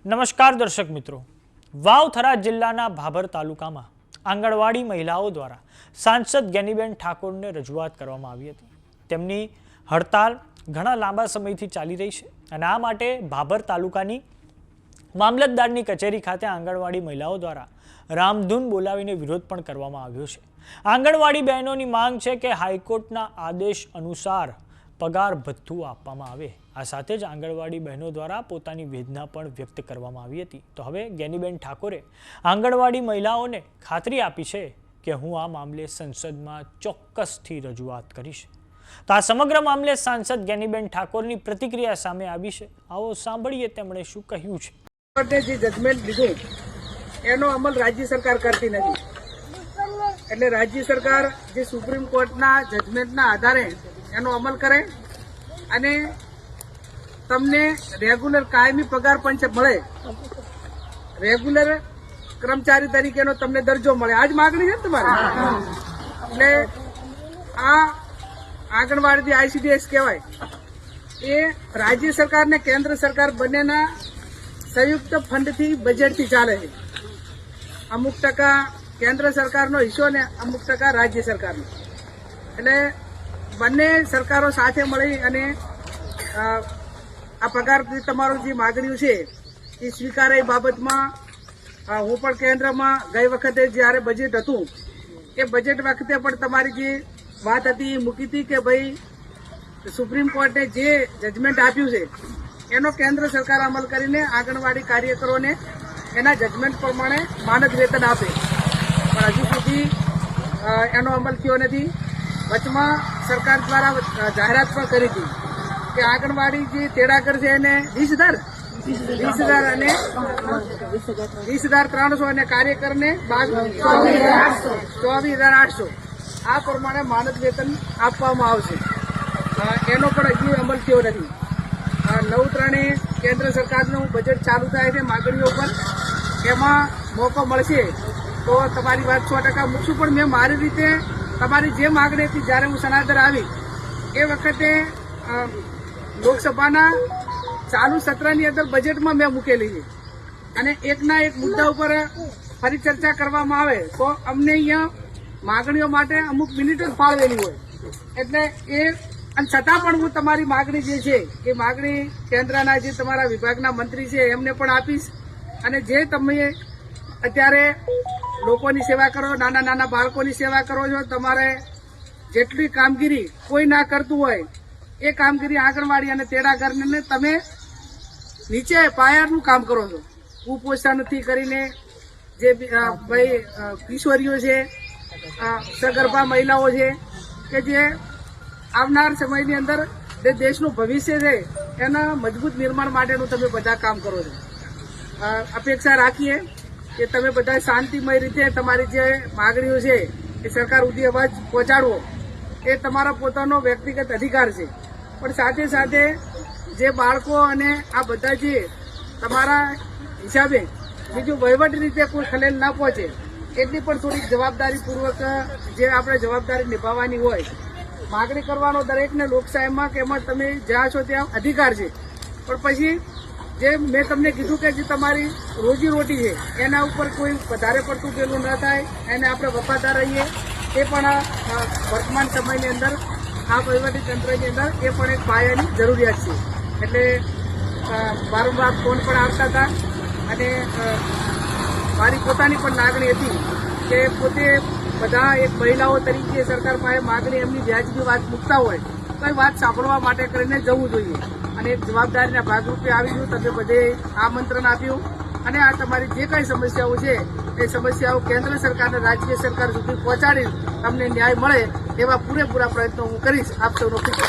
નમસ્કાર દર્શક મિત્રો, વાવથરા જિલ્લાના ભાભર તાલુકામાં આંગણવાડી મહિલાઓ દ્વારા સાંસદ જ્ઞાનીબેન ઠાકોરને રજૂઆત કરવામાં આવી હતી। તેમની હડતાલ ઘણા લાંબા સમયથી ચાલી રહી છે અને આ માટે ભાભર તાલુકાની મામલતદારની કચેરી ખાતે આંગણવાડી મહિલાઓ દ્વારા રામધૂન બોલાવીને વિરોધ પણ કરવામાં આવ્યો છે। આંગણવાડી બહેનોની માંગ છે કે હાઈકોર્ટના આદેશ અનુસાર પગાર ભથ્થું આપવામાં આવે। આ સાથે જ આંગણવાડી બહેનો દ્વારા પોતાની વેદના પણ વ્યક્ત કરવામાં આવી હતી। તો હવે જ્ઞાનીબેન ઠાકોરે આંગણવાડી મહિલાઓને ખાતરી આપી છે કે હું આ મામલે સંસદમાં ચોક્કસથી રજૂઆત કરીશ। તો આ સમગ્ર મામલે સાંસદ જ્ઞાનીબેન ઠાકોરની પ્રતિક્રિયા સામે આવી છે। આવો સાંભળીએ તેમણે શું કહ્યું છે। કોર્ટે જે જજમેન્ટ લીધું એનો અમલ રાજ્ય સરકાર કરતી નથી, એટલે રાજ્ય સરકાર જે સુપ્રીમ કોર્ટના જજમેન્ટના આધારે એનો અમલ કરે અને તમને રેગ્યુલર કાયમી પગાર પંચ મળે, રેગ્યુલર કર્મચારી તરીકેનો તમને દરજ્જો મળે। આજ માગણી છે તમારી। એટલે આ આંગણવાડી આઈસીડીએસ કહેવાય, એ રાજ્ય સરકાર ને કેન્દ્ર સરકાર બંનેના સંયુક્ત ફંડથી બજેટથી ચાલે છે। અમુક ટકા કેન્દ્ર સરકારનો હિસ્સો ને અમુક ટકા રાજ્ય સરકારનો, એટલે બંને સરકારો સાથે મળી અને આ પગાર તમારું જે માગણીઓ છે એ સ્વીકારે એ બાબતમાં હું પણ કેન્દ્રમાં ગઈ વખતે જ્યારે બજેટ હતું એ બજેટ વખતે પણ તમારી જે વાત હતી એ મૂકી હતી કે ભાઈ સુપ્રીમ કોર્ટે જે જજમેન્ટ આપ્યું છે એનો કેન્દ્ર સરકાર અમલ કરીને આંગણવાડી કાર્યકરોને એના જજમેન્ટ પ્રમાણે માનદ વેતન આપે, પણ હજુ સુધી એનો અમલ થયો નથી। વચમાં સરકાર દ્વારા જાહેરાત પણ કરી હતી કે આંગણવાડી જે તેડાગર છે એને 20,000 અને 20,300 અને કાર્યકરને 24,800 આ પ્રમાણે માનદ વેતન આપવામાં આવશે। એનો પણ હજી અમલ થયો નથી। 9/3 કેન્દ્ર સરકારનું બજેટ ચાલુ થાય છે માગણીઓ પર, એમાં મોકો મળશે તો તમારી વાત 100% મૂકશું। પણ મેં મારી રીતે તમારી જે માગણી હતી જ્યારે હું સનાતર આવી એ વખતે લોકસભાના ચાલુ સત્રની અંદર બજેટમાં મેં મૂકેલી છે અને એકના એક મુદ્દા ઉપર ફરી ચર્ચા કરવામાં આવે તો અમને અહીંયા માગણીઓ માટે અમુક મિનિટ જ ફાળવેલી હોય, એટલે એ અને છતાં પણ હું તમારી માગણી જે છે એ માગણી કેન્દ્રના જે તમારા વિભાગના મંત્રી છે એમને પણ આપીશ। અને જે તમે અત્યારે લોકોની સેવા કરો, નાના નાના બાળકોની સેવા કરો છો, તમારે જેટલી કામગીરી કોઈ ના કરતું હોય એ કામગીરી આંગણવાડી અને તેડાગરને તમે નીચે પાયાનું કામ કરો છો। કુપોષણથી કરીને જે ભાઈ કિશોરીઓ છે, સગર્ભા મહિલાઓ છે કે જે આવનાર સમયની અંદર જે દેશનું ભવિષ્ય છે એના મજબૂત નિર્માણ માટેનું તમે બધા કામ કરો છો। અપેક્ષા રાખીએ કે તમે બધા શાંતિમય રીતે તમારી જે માગણીઓ છે એ સરકાર સુધી અવાજ પહોંચાડવો એ તમારો પોતાનો વ્યક્તિગત અધિકાર છે, પણ સાથે સાથે જે બાળકો અને આ બધા જે તમારા હિસાબે બીજું વહીવટી રીતે કોઈ ખલેલ ના પહોંચે એટલી પણ થોડીક જવાબદારીપૂર્વક જે આપણે જવાબદારી નિભાવવાની હોય। માગણી કરવાનો દરેકને લોકશાહીમાં કે એમાં તમે જ્યાં છો ત્યાં અધિકાર છે, પણ પછી જે મેં તમને કીધું કે જે તમારી રોજીરોટી છે એના ઉપર કોઈ વધારે પડતું પેલું ન થાય, એને આપણે વફાદાર રહીએ, એ પણ વર્તમાન સમયની અંદર આ વહીવટી તંત્રની અંદર એ પણ એક પાયાની જરૂરિયાત છે। એટલે વારંવાર ફોન પણ આવતા હતા અને મારી પોતાની પણ લાગણી હતી કે પોતે બધા એક મહિલાઓ તરીકે સરકાર પાસે માગણી એમની વ્યાજબી વાત મૂકતા હોય તો એ વાત સાંભળવા માટે કરીને જવું જોઈએ અને એક જવાબદારીના ભાગરૂપે આવી ગયું। તમે બધે આમંત્રણ આપ્યું અને આ તમારી જે કંઈ સમસ્યાઓ છે એ સમસ્યાઓ કેન્દ્ર સરકાર અને રાજ્ય સરકાર સુધી પહોંચાડી તમને ન્યાય મળે એવા પૂરેપૂરા પ્રયત્નો હું કરીશ। આપ સૌનો ખૂબ